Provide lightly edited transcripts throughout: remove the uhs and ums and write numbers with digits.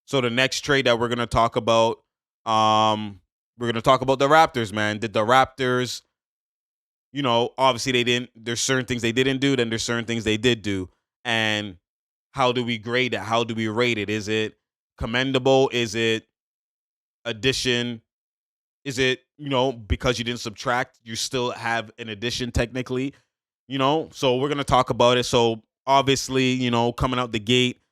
So the next trade that we're gonna talk about, we're gonna talk about the Raptors, man. Did the Raptors, obviously they didn't. There's certain things they didn't do, then there's certain things they did do, and how do we grade it? How do we rate it? Is it commendable? Is it addition? Is it, because you didn't subtract, you still have an addition technically, So we're gonna talk about it. So obviously, coming out the gate,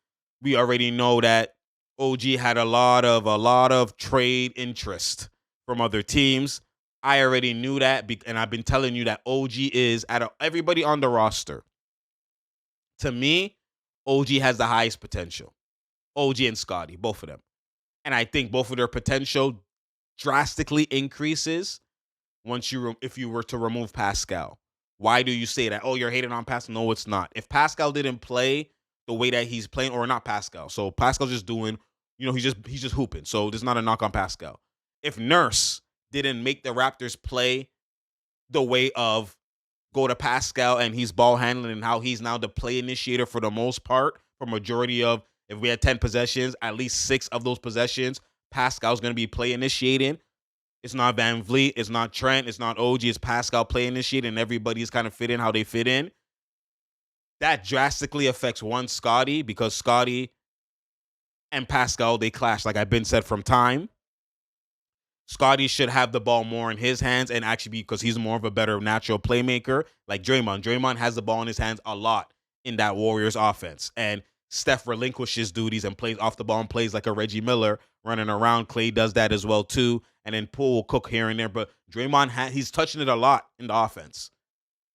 we already know that OG had a lot of trade interest from other teams. I already knew that, and I've been telling you that OG is out of everybody on the roster. To me, OG has the highest potential. OG and Scotty, both of them, and I think both of their potential drastically increases if you were to remove Pascal. Why do you say that? Oh, you're hating on Pascal. No, it's not. If Pascal didn't play the way that he's playing, or not Pascal, so Pascal's just doing, he's just hooping. So there's not a knock on Pascal. If Nurse didn't make the Raptors play the way of go to Pascal and he's ball handling, and how he's now the play initiator for the most part, for majority of, if we had 10 possessions, at least 6 of those possessions, Pascal's going to be play initiating. It's not Van Vliet, it's not Trent, it's not OG, it's Pascal play initiating, and everybody's kind of fit in how they fit in. That drastically affects Scotty, because Scotty and Pascal, they clash, like I've been said from time. Scotty should have the ball more in his hands, and actually, because he's more of a better natural playmaker, like Draymond. Draymond has the ball in his hands a lot in that Warriors offense. And Steph relinquishes duties and plays off the ball and plays like a Reggie Miller running around. Clay does that as well too. And then Poole will cook here and there. But Draymond, he's touching it a lot in the offense.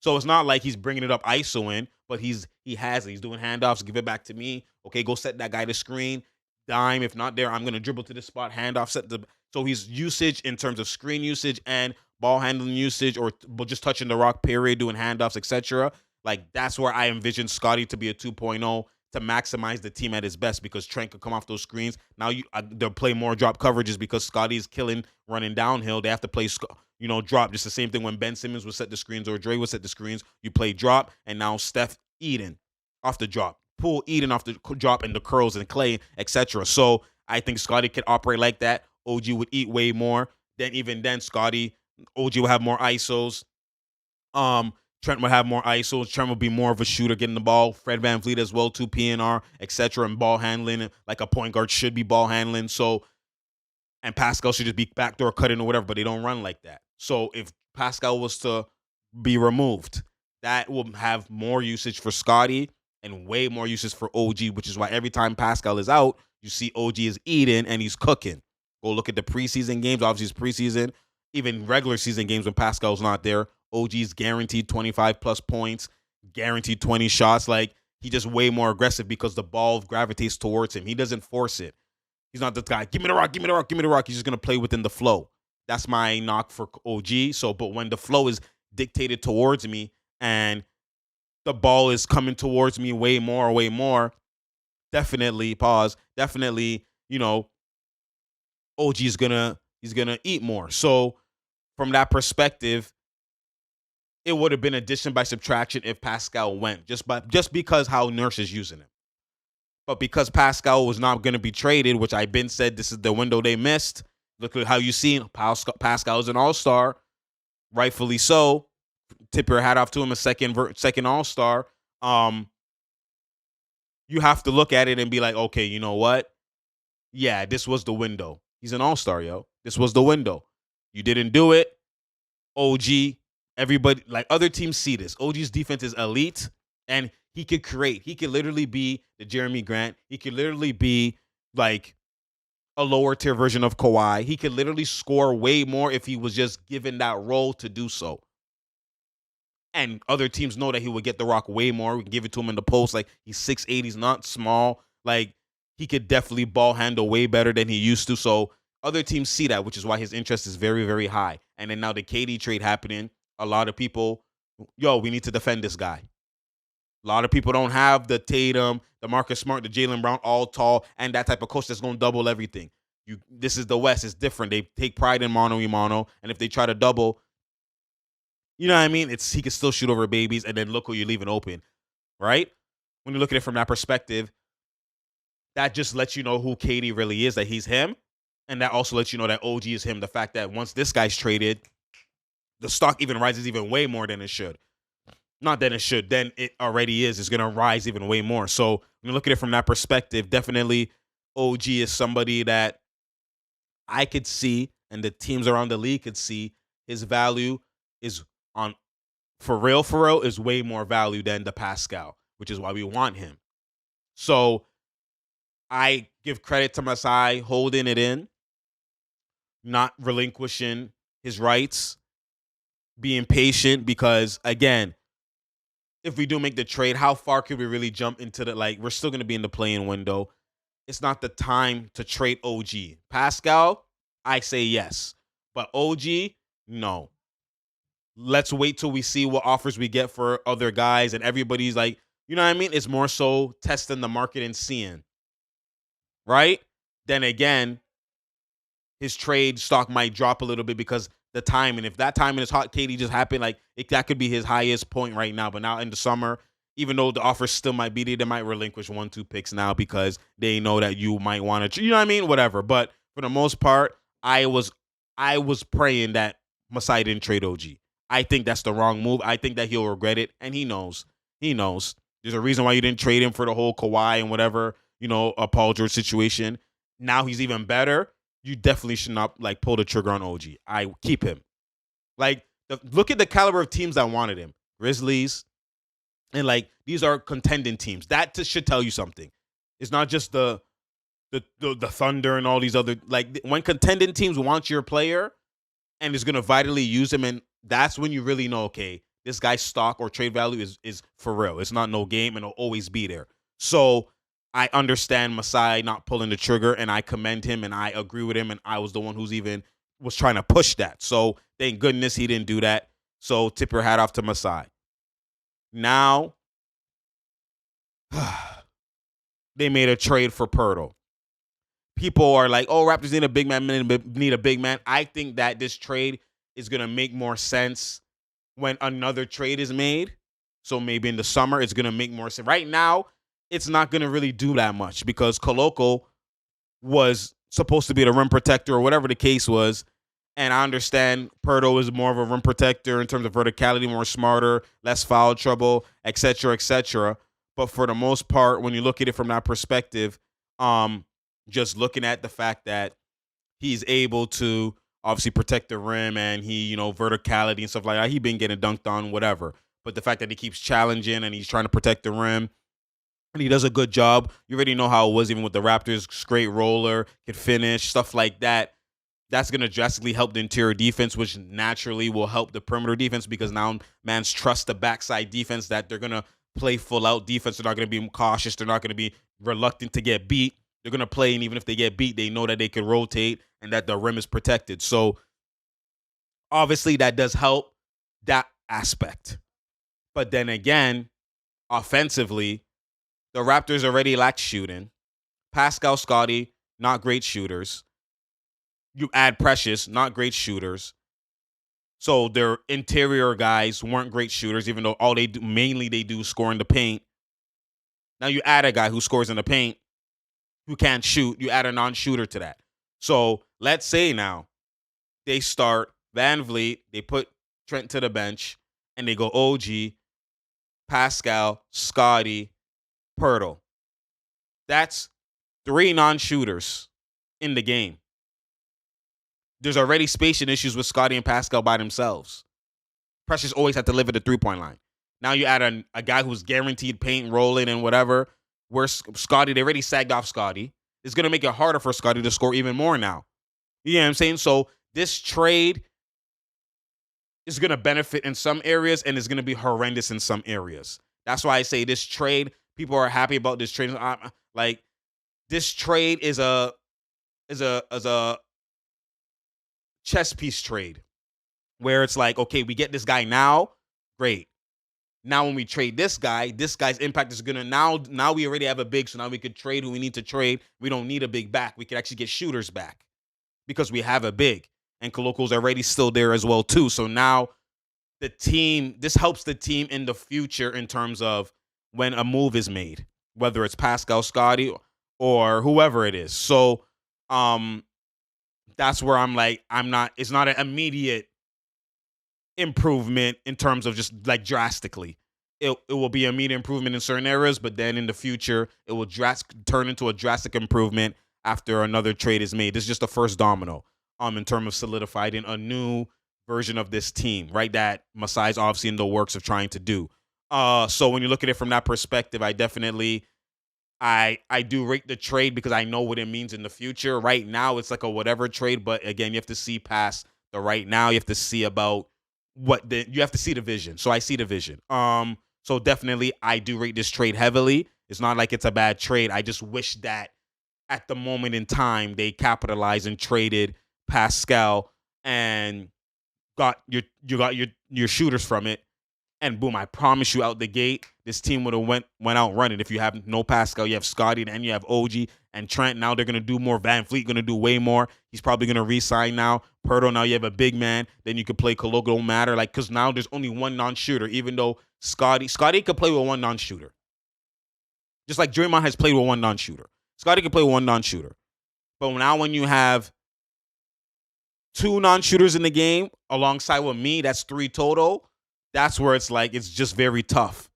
So it's not like he's bringing it up ISO in, but he has it. He's doing handoffs. Give it back to me. Okay, go set that guy to screen. Dime. If not there, I'm going to dribble to this spot. Handoff. So he's usage in terms of screen usage and ball handling usage, or just touching the rock, period, doing handoffs, etc. Like, that's where I envision Scotty to be a 2.0 to maximize the team at his best, because Trent could come off those screens. Now they'll play more drop coverages because Scotty's killing running downhill. They have to play drop. Just the same thing when Ben Simmons would set the screens or Dre would set the screens. You play drop, and now Steph Eden off the drop. Poole Eden off the drop, and the curls, and Clay, etc. So I think Scotty could operate like that. OG would eat way more. Even then, OG would have more ISOs. Trent would have more ISOs. Trent would be more of a shooter getting the ball. Fred VanVleet as well, too, PNR, etc. And ball handling, like a point guard should be ball handling. So, and Pascal should just be backdoor cutting or whatever, but they don't run like that. So if Pascal was to be removed, that will have more usage for Scotty and way more usage for OG, which is why every time Pascal is out, you see OG is eating and he's cooking. Go look at the preseason games. Obviously, it's preseason. Even regular season games when Pascal's not there, OG's guaranteed 25-plus points, guaranteed 20 shots. Like, he's just way more aggressive because the ball gravitates towards him. He doesn't force it. He's not the guy, give me the rock, give me the rock, give me the rock. He's just going to play within the flow. That's my knock for OG. But when the flow is dictated towards me and the ball is coming towards me way more, definitely, OG is he's gonna eat more. So from that perspective, it would have been addition by subtraction if Pascal went, just because how Nurse is using him. But because Pascal was not going to be traded, which I've been said this is the window they missed. Look at how you seen Pascal is an all-star, rightfully so. Tip your hat off to him, a second all-star. You have to look at it and be like, okay, you know what? Yeah, this was the window. He's an all-star, yo. This was the window. You didn't do it. OG, everybody, like, other teams see this. OG's defense is elite, and he could create. He could literally be the Jeremy Grant. He could literally be like a lower tier version of Kawhi. He could literally score way more if he was just given that role to do so. And other teams know that he would get the rock way more. We can give it to him in the post. Like, he's 6'8", he's not small. Like, he could definitely ball handle way better than he used to. So other teams see that, which is why his interest is very, very high. And then now the KD trade happening, a lot of people, we need to defend this guy. A lot of people don't have the Tatum, the Marcus Smart, the Jaylen Brown, all tall, and that type of coach that's going to double everything. This is the West. It's different. They take pride in mano-a-mano, and if they try to double, you know what I mean? He can still shoot over babies, and then look who you're leaving open, right? When you look at it from that perspective, that just lets you know who KD really is, that he's him. And that also lets you know that OG is him. The fact that once this guy's traded, the stock even rises even way more than it should. Not than it should, than it already is. It's going to rise even way more. So when you look at it from that perspective, definitely OG is somebody that I could see and the teams around the league could see his value is on for real, is way more value than the Pascal, which is why we want him. So I give credit to Masai holding it in, not relinquishing his rights, being patient, because again, if we do make the trade, how far could we really jump into the, like, we're still going to be in the play-in window. It's not the time to trade OG. Pascal, I say yes. But OG, no. Let's wait till we see what offers we get for other guys, and everybody's like, you know what I mean? It's more so testing the market and seeing, right? Then again, his trade stock might drop a little bit because the timing. If that timing is hot, KD just happened, like that could be his highest point right now. But now in the summer, even though the offers still might be there, they might relinquish 1-2 picks now because they know that you might want to, you know what I mean? Whatever. But for the most part, I was praying that Masai didn't trade OG. I think that's the wrong move. I think that he'll regret it, and he knows. He knows. There's a reason why you didn't trade him for the whole Kawhi and whatever, a Paul George situation. Now he's even better. You definitely should not pull the trigger on OG. I keep him. Look at the caliber of teams that wanted him. Grizzlies, and these are contending teams. That should tell you something. It's not just the Thunder and all these other, when contending teams want your player and is going to vitally use him, and that's when you really know, okay, this guy's stock or trade value is for real. It's not no game, and it'll always be there. So I understand Masai not pulling the trigger, and I commend him, and I agree with him, and I was the one who's even was trying to push that. So thank goodness he didn't do that. So tip your hat off to Masai. Now, they made a trade for Pirtle. People are like, oh, Raptors need a big man, need a big man. I think that this trade is going to make more sense when another trade is made. So maybe in the summer, it's going to make more sense. Right now, it's not going to really do that much because Koloko was supposed to be the rim protector or whatever the case was. And I understand Pirtle is more of a rim protector in terms of verticality, more smarter, less foul trouble, et cetera, et cetera. But for the most part, when you look at it from that perspective, just looking at the fact that he's able to obviously protect the rim and he, verticality and stuff like that, he's been getting dunked on, whatever. But the fact that he keeps challenging and he's trying to protect the rim, and he does a good job. You already know how it was even with the Raptors. Great roller, could finish, stuff like that. That's going to drastically help the interior defense, which naturally will help the perimeter defense because now mans trust the backside defense that they're going to play full out defense. They're not going to be cautious. They're not going to be reluctant to get beat. They're going to play, and even if they get beat, they know that they can rotate and that the rim is protected. So obviously that does help that aspect. But then again, offensively, the Raptors already lack shooting. Pascal, Scottie, not great shooters. You add Precious, not great shooters. So their interior guys weren't great shooters, even though all they do, mainly they do score in the paint. Now you add a guy who scores in the paint, who can't shoot. You add a non-shooter to that. So let's say now they start Van Vliet, they put Trent to the bench, and they go OG, Pascal, Scottie, Pirtle. That's 3 non-shooters in the game. There's already spacing issues with Scottie and Pascal by themselves. Precious always had to live at the three-point line. Now you add a guy who's guaranteed paint, rolling, and whatever. Where Scottie, they already sagged off Scottie. It's going to make it harder for Scottie to score even more now. You know what I'm saying? So this trade is going to benefit in some areas and is going to be horrendous in some areas. That's why I say this trade, people are happy about this trade. This trade is a chess piece trade where it's like, okay, we get this guy now, great. Now when we trade this guy's impact is gonna now we already have a big, so now we could trade who we need to trade. We don't need a big back. We could actually get shooters back because we have a big, and Koloko's already still there as well too. So now this helps the team in the future in terms of when a move is made, whether it's Pascal, Scottie, or whoever it is. So um that's where I'm like, it's not an immediate improvement in terms of just like drastically. It will be a immediate improvement in certain areas, but then in the future, it will turn into a drastic improvement after another trade is made. This is just the first domino in terms of solidifying a new version of this team, right? That Masai's obviously in the works of trying to do. So when you look at it from that perspective, I do rate the trade because I know what it means in the future. Right now, it's like a whatever trade, but again, you have to see past the right now. You have to see about you have to see the vision. So I see the vision. So definitely, I do rate this trade heavily. It's not like it's a bad trade. I just wish that at the moment in time they capitalized and traded Pascal and got your shooters from it. And boom, I promise you out the gate, this team would have went out running. If you have no Pascal, you have Scotty, and you have OG and Trent. Now they're gonna do more. Van Fleet gonna do way more. He's probably gonna re-sign now. Pirtle, now you have a big man. Then you can play Kalogo, don't matter. Like, cause now there's only one non-shooter, even though Scotty could play with one non-shooter. Just like Draymond has played with one non-shooter. Scotty can play with one non-shooter. But now when you have two non-shooters in the game alongside with me, that's three total. That's where it's like, it's just very tough.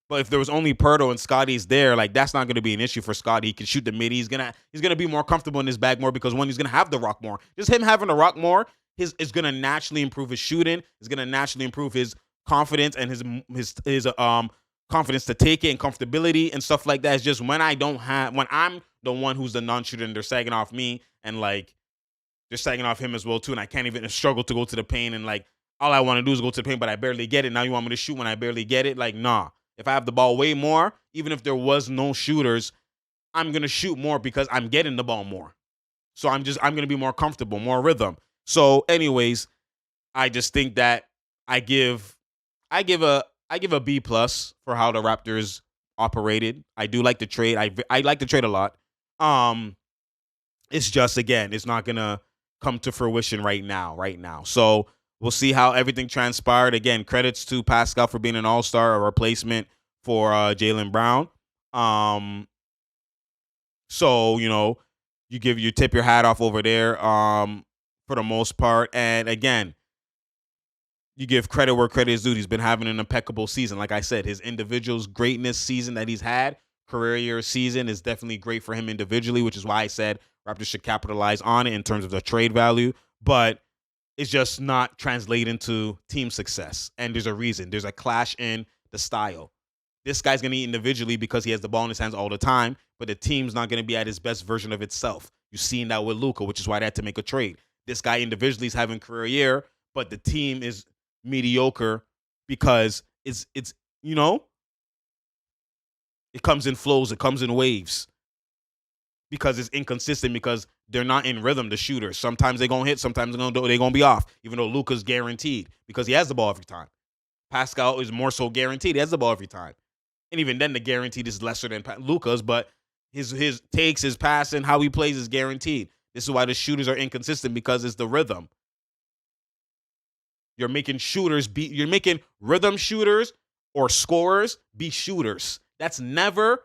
But if there was only Pirtle and Scotty's there, like, that's not going to be an issue for Scotty. He can shoot the mid. He's gonna be more comfortable in his bag more because one, he's gonna have the rock more. Just him having the rock more is gonna naturally improve his shooting. It's gonna naturally improve his confidence and his confidence to take it and comfortability and stuff like that. It's just when I'm the one who's the non-shooter and they're sagging off me and like they're sagging off him as well too, and I can't even struggle to go to the paint and like all I want to do is go to the paint, but I barely get it. Now you want me to shoot when I barely get it? Like, nah. If I have the ball way more, even if there was no shooters, I'm going to shoot more because I'm getting the ball more. So I'm going to be more comfortable, more rhythm. So anyways, I just think that I give a B plus for how the Raptors operated. I do like the trade. I like the trade a lot. It's just, again, it's not going to come to fruition right now. So we'll see how everything transpired. Again, credits to Pascal for being an all-star, a replacement for Jaylen Brown. So, you tip your hat off over there for the most part. And again, you give credit where credit is due. He's been having an impeccable season. Like I said, his individual's greatness season that he's had, career year season, is definitely great for him individually, which is why I said Raptors should capitalize on it in terms of the trade value. But it's just not translating to team success. And there's a reason. There's a clash in the style. This guy's going to eat individually because he has the ball in his hands all the time, but the team's not going to be at his best version of itself. You've seen that with Luka, which is why they had to make a trade. This guy individually is having a career year, but the team is mediocre because it comes in flows, it comes in waves. Because it's inconsistent, because they're not in rhythm, the shooters. Sometimes they're going to hit, sometimes they're going to be off, even though Luka's guaranteed because he has the ball every time. Pascal is more so guaranteed. He has the ball every time. And even then, the guaranteed is lesser than Luka's, but his takes, his passing, how he plays is guaranteed. This is why the shooters are inconsistent, because it's the rhythm. You're making rhythm shooters or scorers be shooters. That's never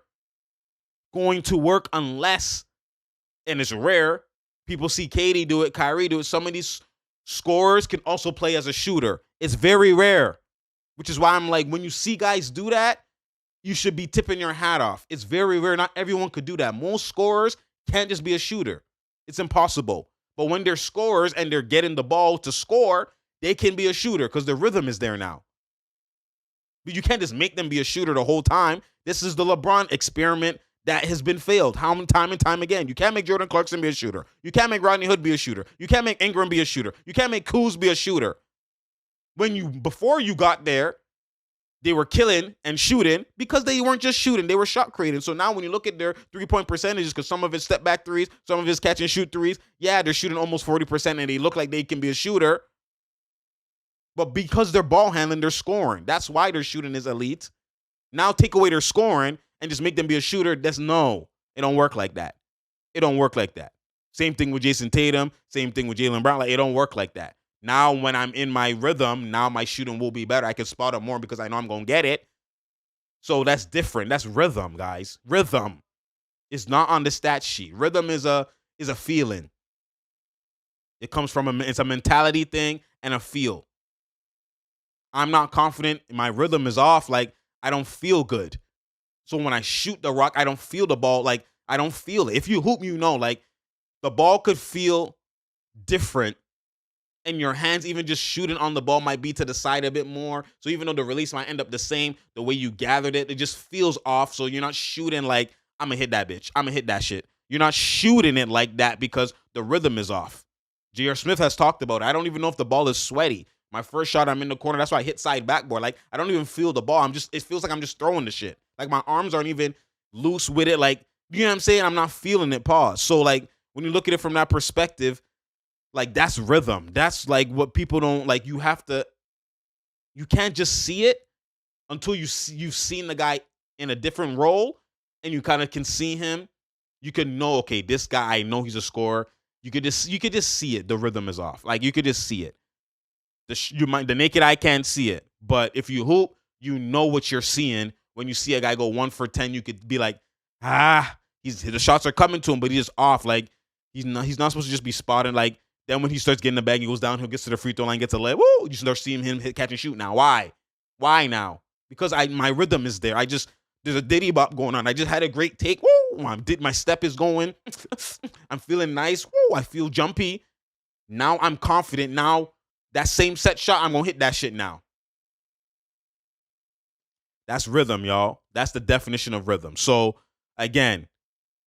going to work unless, and it's rare, people see KD do it, Kyrie do it. Some of these scorers can also play as a shooter. It's very rare, which is why I'm like, when you see guys do that, you should be tipping your hat off. It's very rare. Not everyone could do that. Most scorers can't just be a shooter. It's impossible. But when they're scorers and they're getting the ball to score, they can be a shooter because the rhythm is there now. But you can't just make them be a shooter the whole time. This is the LeBron experiment that has been failed time and time again. You can't make Jordan Clarkson be a shooter. You can't make Rodney Hood be a shooter. You can't make Ingram be a shooter. You can't make Kuz be a shooter. Before you got there, they were killing and shooting because they weren't just shooting. They were shot creating. So now when you look at their three-point percentages, because some of it's step back threes, some of it's catch and shoot threes, yeah, they're shooting almost 40% and they look like they can be a shooter. But because they're ball handling, they're scoring. That's why their shooting is elite. Now take away their scoring and just make them be a shooter. It don't work like that. It don't work like that. Same thing with Jason Tatum. Same thing with Jaylen Brown. Like, it don't work like that. Now when I'm in my rhythm, now my shooting will be better. I can spot up more because I know I'm going to get it. So that's different. That's rhythm, guys. Rhythm. It's not on the stat sheet. Rhythm is a feeling. It comes from it's a mentality thing and a feel. I'm not confident. My rhythm is off. Like, I don't feel good. So when I shoot the rock, I don't feel the ball. Like, I don't feel it. If you hoop, like, the ball could feel different, and your hands even just shooting on the ball might be to the side a bit more. So even though the release might end up the same, the way you gathered it, it just feels off. So you're not shooting like, I'm going to hit that bitch. I'm going to hit that shit. You're not shooting it like that because the rhythm is off. J.R. Smith has talked about it. I don't even know if the ball is sweaty. My first shot, I'm in the corner. That's why I hit side backboard. Like, I don't even feel the ball. It feels like I'm just throwing the shit. Like, my arms aren't even loose with it. Like, you know what I'm saying? I'm not feeling it, pause. So, like, when you look at it from that perspective, like, that's rhythm. That's, like, what people don't, like, you can't just see it until you've seen the guy in a different role and you kind of can see him. You can know, okay, this guy, I know he's a scorer. You could just see it. The rhythm is off. Like, you could just see it. The naked eye can't see it. But if you hoop, you know what you're seeing. When you see a guy go 1 for 10, you could be like, the shots are coming to him, but he's just off. Like, he's not supposed to just be spotting. Like, then when he starts getting the bag, he goes down, he gets to the free throw line, gets a leg. Woo! You start seeing him hit, catch, and shoot now. Why? Why now? Because my rhythm is there. There's a diddy bop going on. I just had a great take. Woo! My step is going. I'm feeling nice. Woo! I feel jumpy. Now I'm confident. Now that same set shot, I'm going to hit that shit now. That's rhythm, y'all. That's the definition of rhythm. So, again,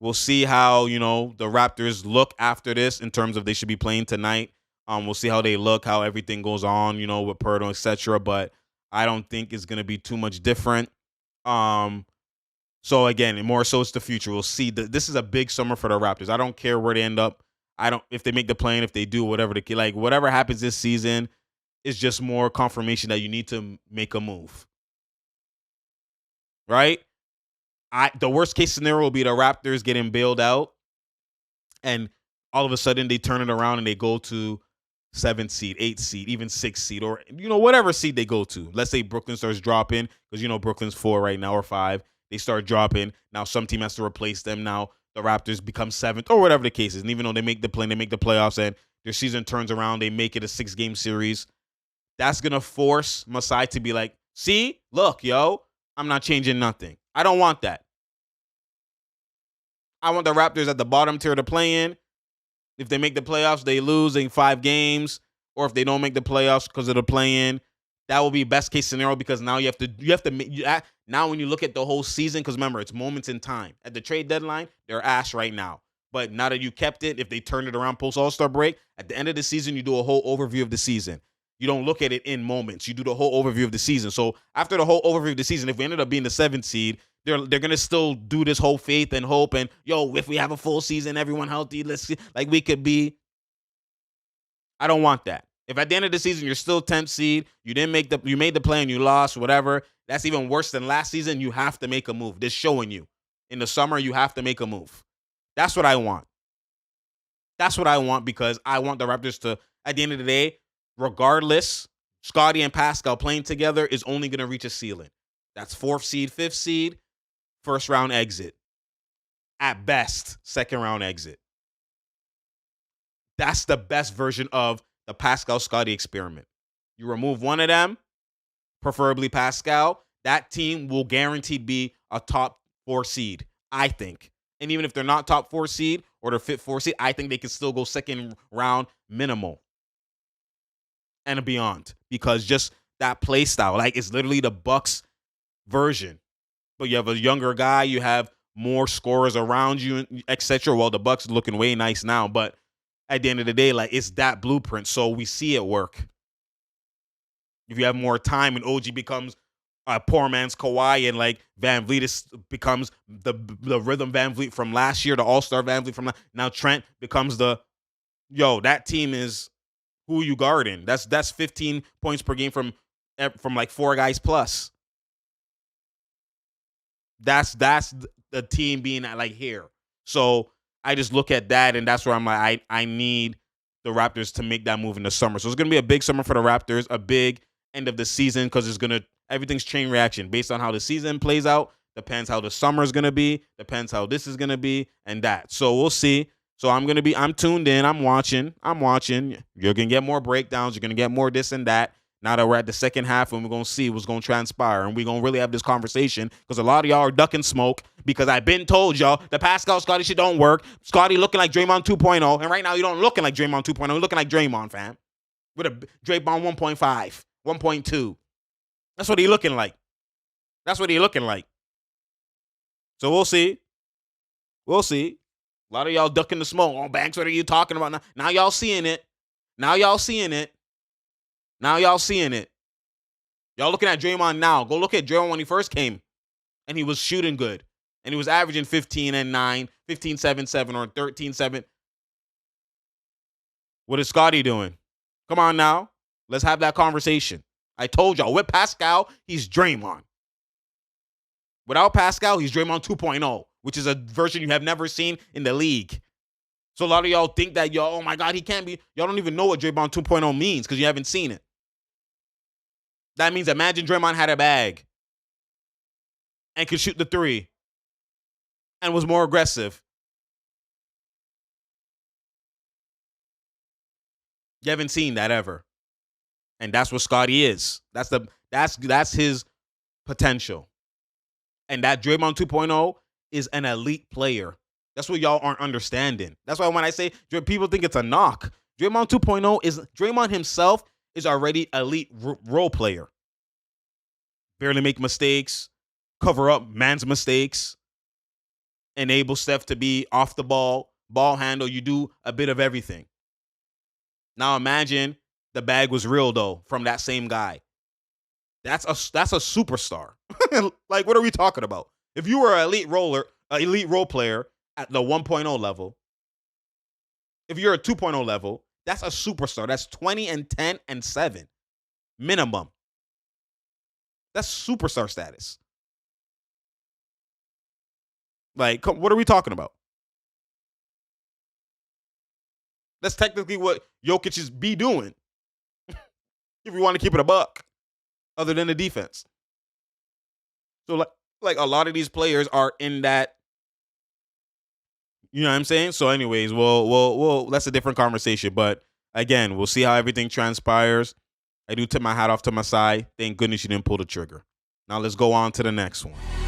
we'll see how, the Raptors look after this in terms of they should be playing tonight. We'll see how they look, how everything goes on, with Purtle, etc. But I don't think it's going to be too much different. So, again, more so it's the future. We'll see. This is a big summer for the Raptors. I don't care where they end up. If they make the play, if they do, whatever whatever happens this season is just more confirmation that you need to make a move. Right? The worst case scenario will be the Raptors getting bailed out, and all of a sudden they turn it around and they go to 7th seed, 8th seed, even 6th seed, or whatever seed they go to. Let's say Brooklyn starts dropping because Brooklyn's 4 right now or 5. They start dropping. Now some team has to replace them. Now the Raptors become 7th or whatever the case is. And even though they make the play, they make the playoffs, and their season turns around, they make it a 6-game series. That's gonna force Masai to be like, see, look, yo, I'm not changing nothing. I don't want that. I want the Raptors at the bottom tier to play in. If they make the playoffs, they lose in 5 games. Or if they don't make the playoffs because of the play-in, that will be best case scenario because now you have to now when you look at the whole season, because remember, it's moments in time. At the trade deadline, they're ass right now. But now that you kept it, if they turn it around post All-Star break, at the end of the season, you do a whole overview of the season. You don't look at it in moments. You do the whole overview of the season. So after the whole overview of the season, if we ended up being the 7th seed, they're gonna still do this whole faith and hope and if we have a full season, everyone healthy, let's see, like we could be. I don't want that. If at the end of the season you're still 10th seed, you made the play and you lost, whatever, that's even worse than last season. You have to make a move. This showing you in the summer you have to make a move. That's what I want. That's what I want because I want the Raptors to, at the end of the day, regardless, Scottie and Pascal playing together is only going to reach a ceiling. That's 4th seed, 5th seed, first round exit. At best, second round exit. That's the best version of the Pascal-Scottie experiment. You remove one of them, preferably Pascal, that team will guaranteed be a top 4 seed, I think. And even if they're not top 4 seed or they're fit 4 seed, I think they can still go second round minimal and beyond because just that play style, like it's literally the Bucks version. But you have a younger guy, you have more scorers around you, etc. Well, the Bucks are looking way nice now, but at the end of the day, like it's that blueprint, so we see it work. If you have more time and OG becomes a poor man's Kawhi and like Van Vliet becomes the rhythm Van Vliet from last year, the All-Star Van Vliet from now Trent becomes that team is who you guarding. That's 15 points per game from like 4 guys plus. That's the team being at like here. So I just look at that and that's where I'm like, I need the Raptors to make that move in the summer. So it's going to be a big summer for the Raptors, a big end of the season because everything's chain reaction. Based on how the season plays out, depends how the summer is gonna be, depends how this is gonna be, and that. So we'll see. So I'm tuned in, I'm watching. You're gonna get more breakdowns, you're gonna get more this and that. Now that we're at the second half and we're gonna see what's gonna transpire, and we're gonna really have this conversation because a lot of y'all are ducking smoke because I've been told y'all the Pascal Scotty shit don't work. Scotty looking like Draymond 2.0, and right now you don't looking like Draymond 2.0, you're looking like Draymond, fam. With a Draymond 1.5, 1.2. That's what he looking like. That's what he looking like. So we'll see. We'll see. A lot of y'all ducking the smoke. Oh, Banks, what are you talking about now? Now y'all seeing it. Now y'all seeing it. Now y'all seeing it. Y'all looking at Draymond now. Go look at Draymond when he first came. And he was shooting good. And he was averaging 15 and 9, 15, 7, 7, or 13, 7. What is Scotty doing? Come on now. Let's have that conversation. I told y'all, with Pascal, he's Draymond. Without Pascal, he's Draymond 2.0, which is a version you have never seen in the league. So a lot of y'all think that, oh my God, he can't be. Y'all don't even know what Draymond 2.0 means because you haven't seen it. That means imagine Draymond had a bag and could shoot the three and was more aggressive. You haven't seen that ever. And that's what Scotty is. That's his potential. And that Draymond 2.0 is an elite player. That's what y'all aren't understanding. That's why when I say people think it's a knock, Draymond 2.0 is Draymond himself is already elite role player. Barely make mistakes, cover up man's mistakes, enable Steph to be off the ball handle. You do a bit of everything. Now imagine the bag was real though from that same guy. That's a superstar. Like, what are we talking about? If you were an elite role player at the 1.0 level, if you're a 2.0 level, that's a superstar. That's 20 and 10 and 7 minimum. That's superstar status. Like, what are we talking about? That's technically what Jokic is be doing. If you want to keep it a buck, other than the defense. So like a lot of these players are in that. You know what I'm saying? So anyways, we'll that's a different conversation. But again, we'll see how everything transpires. I do tip my hat off to Masai. Thank goodness you didn't pull the trigger. Now let's go on to the next one.